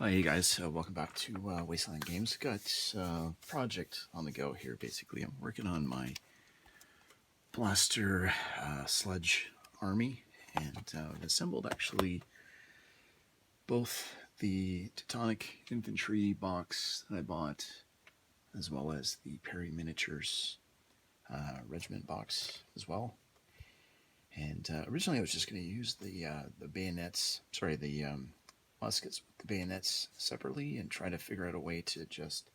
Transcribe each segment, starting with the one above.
Hi, hey guys, welcome back to Wasteland Games. Got a project on the go here. Basically, I'm working on my blaster Sludge Army, and I've assembled actually both the Teutonic Infantry box that I bought, as well as the Perry Miniatures Regiment box as well. And originally, I was just going to use the bayonets. Sorry, the muskets with the bayonets separately and try to figure out a way to just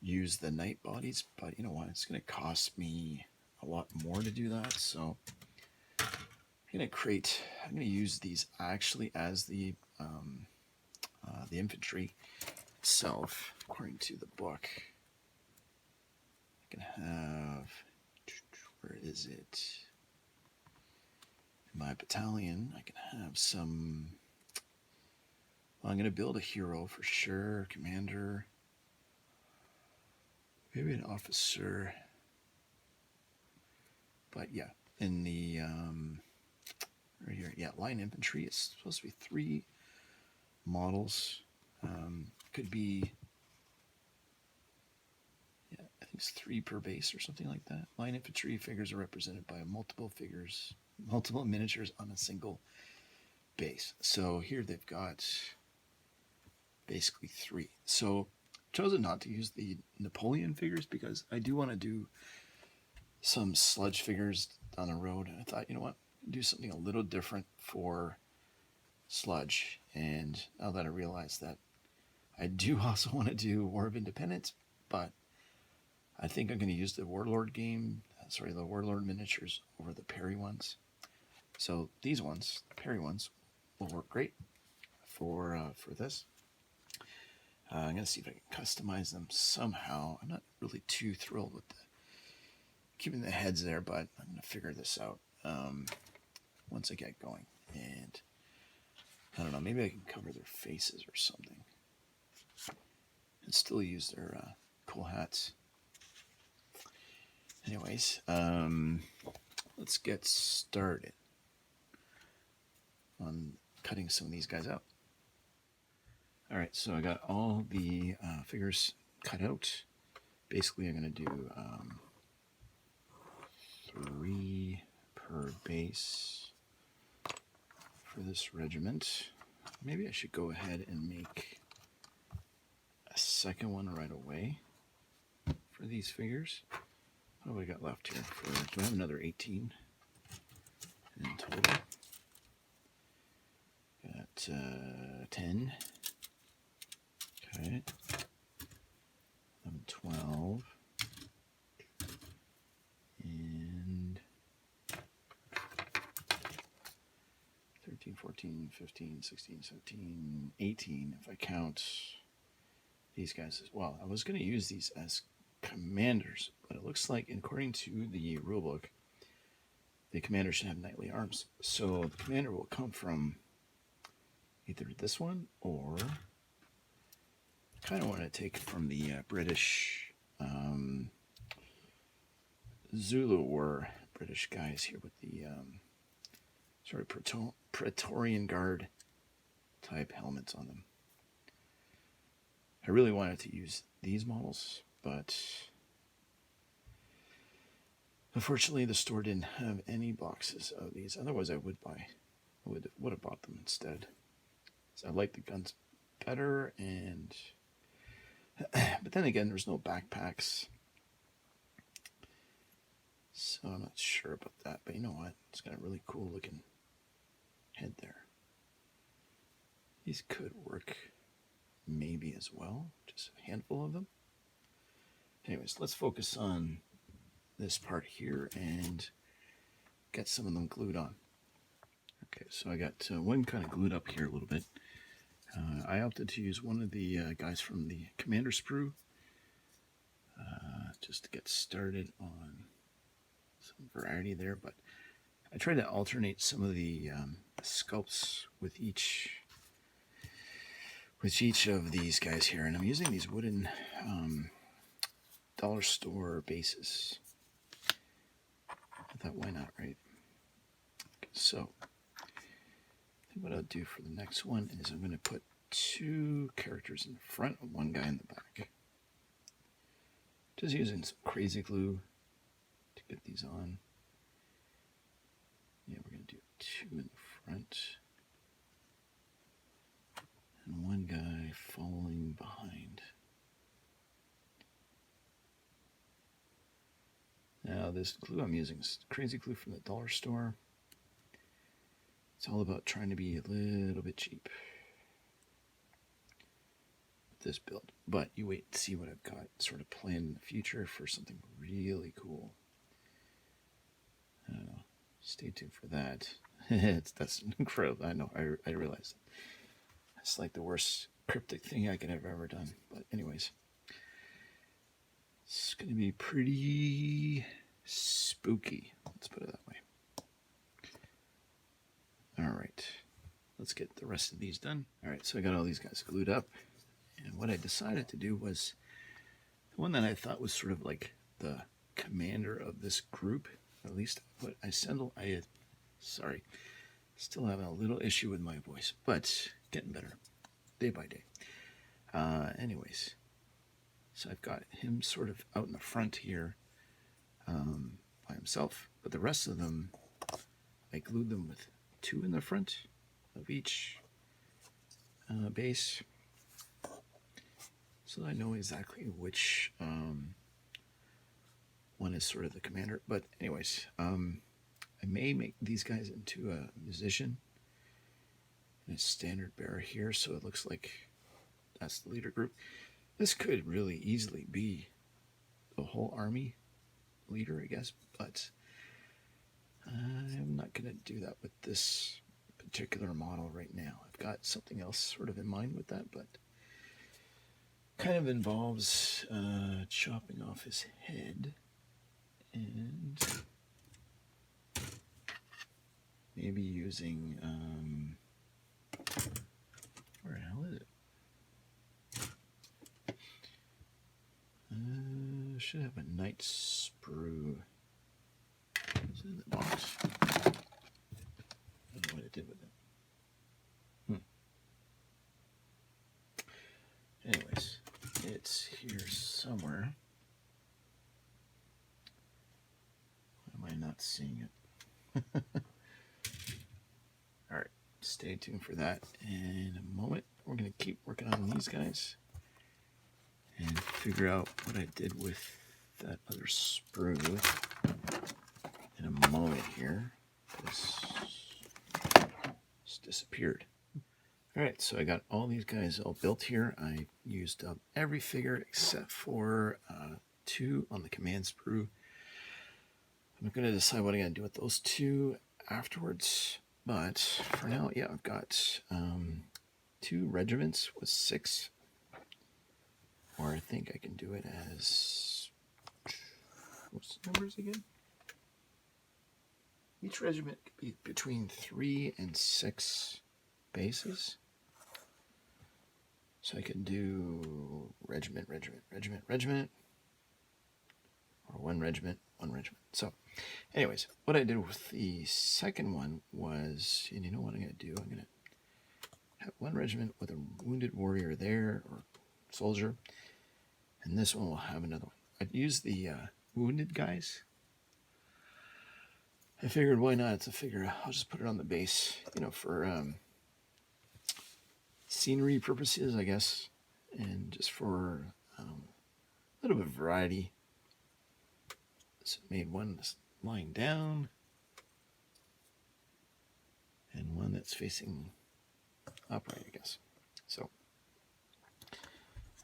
use the night bodies, but you know what, it's going to cost me a lot more to do that, so I'm going to use these actually as the infantry itself. According to the book, I can have, where is it, in my battalion, I can have some. Well, I'm going to build a hero for sure, commander, maybe an officer, but yeah, in the right here, yeah, line infantry. It's supposed to be 3 models. Could be, yeah, I think it's 3 per base or something like that. Line infantry figures are represented by multiple miniatures on a single base. So here they've got basically 3. So chosen not to use the Napoleon figures because I do want to do some sludge figures down the road. I thought, you know what, do something a little different for sludge. And now that I realize that I do also want to do War of Independence, but I think I'm going to use the Warlord the Warlord miniatures over the Perry ones. So these ones, the Perry ones, will work great for this. I'm going to see if I can customize them somehow. I'm not really too thrilled with keeping the heads there, but I'm going to figure this out once I get going. And I don't know, maybe I can cover their faces or something and still use their cool hats. Anyways, let's get started on cutting some of these guys out. Alright, so I got all the figures cut out. Basically, I'm going to do 3 per base for this regiment. Maybe I should go ahead and make a second one right away for these figures. What do we got left here? Do I have another 18 in total? Got 10. Okay. 11, 12. And 13, 14, 15, 16, 17, 18, if I count these guys as well. I was going to use these as commanders, but it looks like, according to the rulebook, the commander should have knightly arms. So the commander will come from either this one, or I kind of want to take from the British Zulu War British guys here with the sort of Praetorian Guard type helmets on them. I really wanted to use these models, but unfortunately the store didn't have any boxes of these. Otherwise I would have bought them instead. So I like the guns better, and but then again, there's no backpacks, so I'm not sure about that. But you know what? It's got a really cool looking head there. These could work maybe as well, just a handful of them. Anyways, let's focus on this part here and get some of them glued on. Okay, so I got one kind of glued up here a little bit. I opted to use one of the guys from the Commander Sprue just to get started on some variety there, but I tried to alternate some of the sculpts with each of these guys here, and I'm using these wooden dollar store bases. I thought, why not, right? Okay, so I think what I'll do for the next one is I'm going to put 2 characters in the front and 1 guy in the back. Just using some crazy glue to get these on. Yeah, we're going to do 2 in the front. And 1 guy following behind. Now this glue I'm using is crazy glue from the dollar store. It's all about trying to be a little bit cheap with this build. But you wait and see what I've got sort of planned in the future for something really cool. Stay tuned for that. That's incredible. I know, I realize that. It's like the worst cryptic thing I could have ever done. But anyways, it's going to be pretty spooky. Let's put it that way. All right, let's get the rest of these done. All right, so I got all these guys glued up. And what I decided to do was the one that I thought was sort of like the commander of this group. At least what still having a little issue with my voice, but getting better day by day. Anyways, so I've got him sort of out in the front here by himself, but the rest of them, I glued them with 2 in the front of each base, so I know exactly which one is sort of the commander. But anyways, I may make these guys into a musician and a standard bearer here, so it looks like that's the leader group. This could really easily be the whole army leader, I guess, but I'm not going to do that with this particular model right now. I've got something else sort of in mind with that, but kind of involves chopping off his head and maybe using where the hell is it? Should have a night sprue. Is it in the box? I don't know what it did with it. Anyways, it's here somewhere. Why am I not seeing it? Alright, stay tuned for that. In a moment, we're going to keep working on these guys and figure out what I did with that other sprue in a moment here. This disappeared. Alright, so I got all these guys all built here. I used up every figure except for 2 on the command sprue. I'm going to decide what I'm going to do with those 2 afterwards. But for now, yeah, I've got 2 regiments with 6. Or I think I can do it as, what's the numbers again? Each regiment could be between 3 and 6 bases. So I can do regiment, or 1 regiment, 1 regiment. So anyways, what I did with the second one was, and you know what I'm going to do? I'm going to have 1 regiment with a wounded warrior there, or soldier, and this one will have another one. I'd use the wounded guys. I figured, why not? It's a figure. I'll just put it on the base, you know, for scenery purposes, I guess, and just for a little bit of variety. So I made one that's lying down, and one that's facing upright, I guess. So,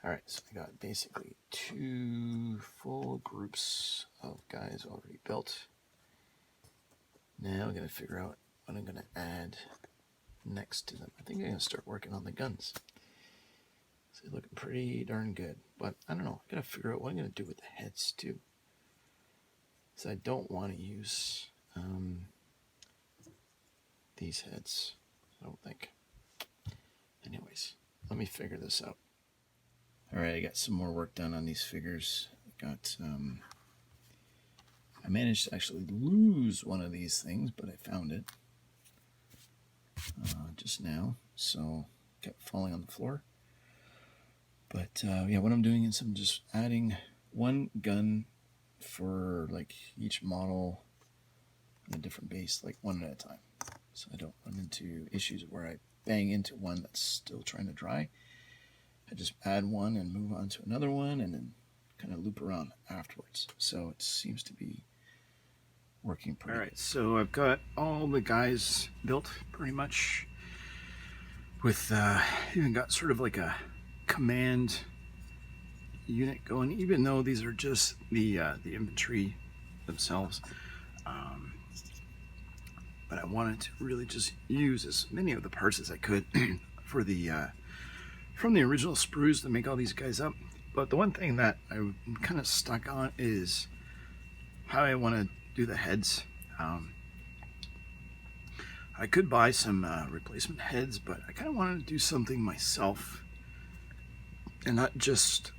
all right, so I got basically 2 full groups of guys already built. Now I'm going to figure out what I'm going to add next to them. I think I'm going to start working on the guns. So they're looking pretty darn good. But I don't know. I'm going to figure out what I'm going to do with the heads too. So I don't want to use these heads, I don't think. Anyways, let me figure this out. Alright, I got some more work done on these figures. I managed to actually lose one of these things, but I found it just now. So kept falling on the floor. But yeah, what I'm doing is I'm just adding one gun for like each model on a different base, like one at a time, so I don't run into issues where I bang into one that's still trying to dry. I just add one and move on to another one and then kind of loop around afterwards. So it seems to be working pretty good. All right, so I've got all the guys built pretty much with even got sort of like a command unit going, even though these are just the infantry themselves. But I wanted to really just use as many of the parts as I could for the from the original sprues to make all these guys up. But the one thing that I'm kind of stuck on is how I want to do the heads. I could buy some replacement heads, but I kind of wanted to do something myself and not just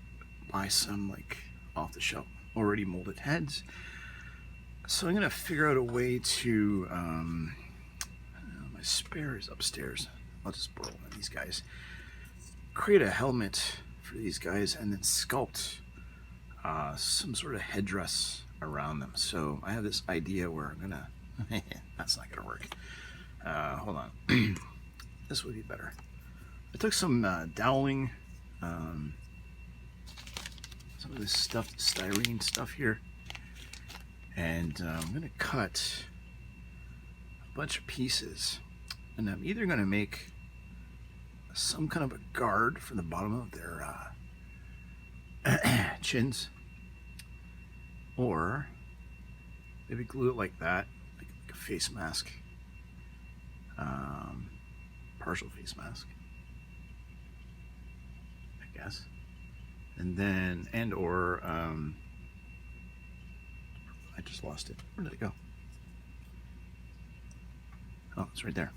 buy some like off the shelf already molded heads. So I'm gonna figure out a way to my spare is upstairs. I'll just borrow one of these guys, create a helmet for these guys, and then sculpt some sort of headdress around them. So I have this idea where I'm gonna that's not gonna work. Hold on. This would be better. I took some doweling, some of this stuff, styrene stuff here, and I'm going to cut a bunch of pieces, and I'm either going to make some kind of a guard for the bottom of their chins, or maybe glue it like that, like a face mask, partial face mask, I guess. And then, I just lost it. Where did it go? Oh, it's right there.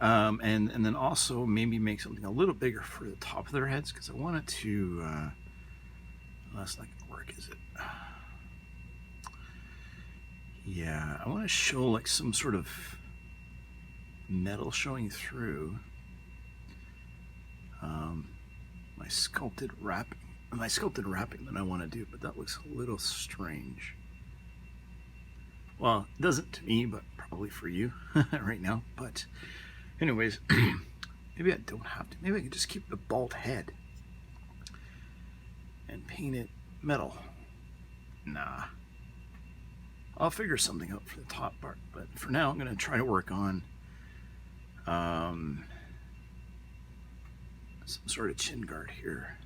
And then also maybe make something a little bigger for the top of their heads, because I want it to, well, that's not gonna work, is it? Yeah, I want to show like some sort of metal showing through. My sculpted wrapping that I want to do, but that looks a little strange. Well, it doesn't to me, but probably for you right now. But anyways, maybe I don't have to. Maybe I could just keep the bald head and paint it metal. Nah. I'll figure something out for the top part, but for now I'm going to try to work on some sort of chin guard here.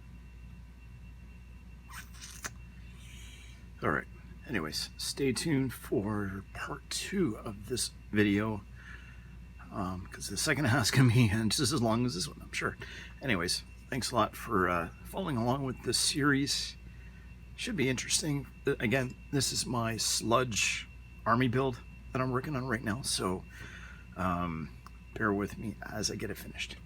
Alright, anyways, stay tuned for part 2 of this video, because the second half is going to be just as long as this one, I'm sure. Anyways, thanks a lot for following along with this series. Should be interesting. Again, this is my Sludge Army build that I'm working on right now, so bear with me as I get it finished.